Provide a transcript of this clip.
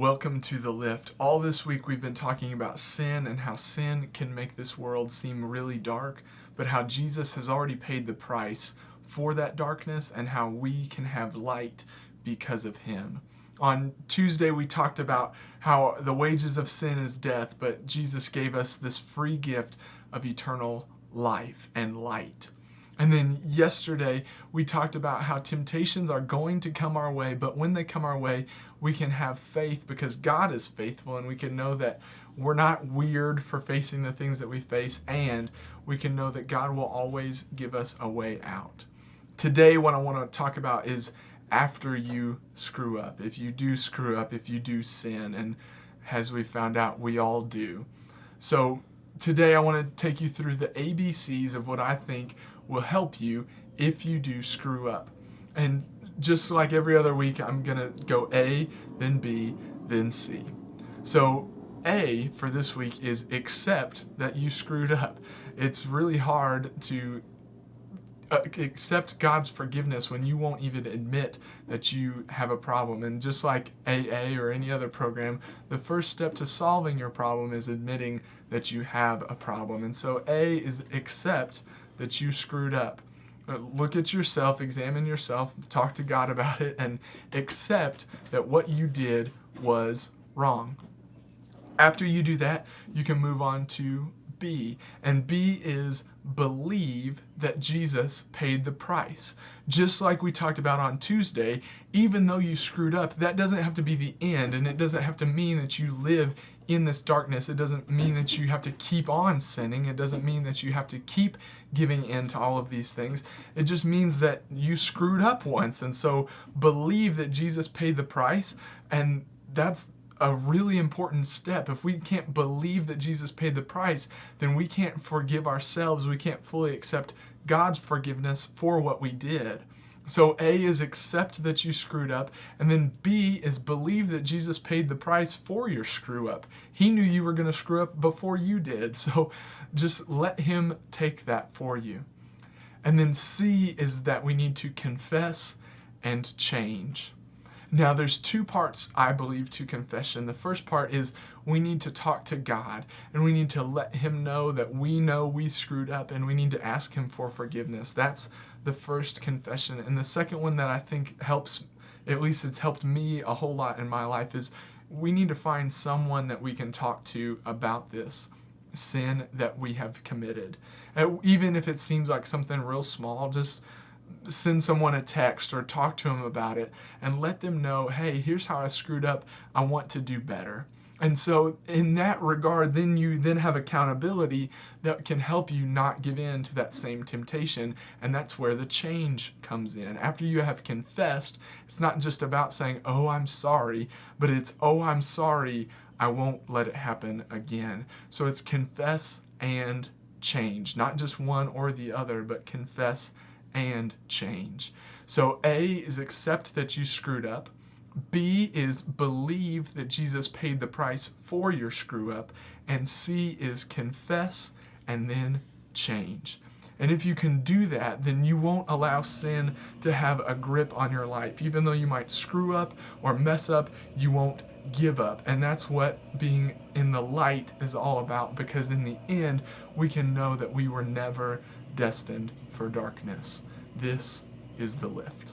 Welcome to The Lift. All this week we've been talking about sin and how sin can make this world seem really dark, but how Jesus has already paid the price for that darkness and how we can have light because of him. On Tuesday we talked about how the wages of sin is death, but Jesus gave us this free gift of eternal life and light. And then yesterday, we talked about how temptations are going to come our way, but when they come our way, we can have faith because God is faithful, and we can know that we're not weird for facing the things that we face, and we can know that God will always give us a way out. Today, what I want to talk about is after you screw up. If you do screw up, if you do sin, and as we found out, we all do. So today, I want to take you through the ABCs of what I think will help you if you do screw up. And just like every other week, I'm gonna go A, then B, then C. So A for this week is accept that you screwed up. It's really hard to accept God's forgiveness when you won't even admit that you have a problem. And just like AA or any other program, the first step to solving your problem is admitting that you have a problem. And so A is accept that you screwed up. Look at yourself, examine yourself, talk to God about it, and accept that what you did was wrong. After you do that, you can move on to B. And B is believe that Jesus paid the price. Just like we talked about on Tuesday, even though you screwed up, that doesn't have to be the end, and it doesn't have to mean that you live in this darkness. It doesn't mean that you have to keep on sinning. It doesn't mean that you have to keep giving in to all of these things. It just means that you screwed up once, and so believe that Jesus paid the price, and that's a really important step. If we can't believe that Jesus paid the price, then we can't forgive ourselves. We can't fully accept God's forgiveness for what we did. So A is accept that you screwed up, and then B is believe that Jesus paid the price for your screw up. He knew you were going to screw up before you did, so just let him take that for you. And then C is that we need to confess and change. Now, there's two parts, I believe, to confession. The first part is we need to talk to God, and we need to let him know that we know we screwed up, and we need to ask him for forgiveness. That's the first confession. And the second one that I think helps, at least it's helped me a whole lot in my life, is we need to find someone that we can talk to about this sin that we have committed. Even if it seems like something real small, just send someone a text or talk to them about it and let them know, hey, here's how I screwed up. I want to do better. And so in that regard, then you have accountability that can help you not give in to that same temptation. And that's where the change comes in. After you have confessed, it's not just about saying, oh, I'm sorry, but it's, oh, I'm sorry, I won't let it happen again. So it's confess and change, not just one or the other, but confess and change. So A is accept that you screwed up. B is believe that Jesus paid the price for your screw up. And C is confess and then change. And if you can do that, then you won't allow sin to have a grip on your life. Even though you might screw up or mess up, you won't give up. And that's what being in the light is all about, because in the end, we can know that we were never destined for darkness. This is The Lift.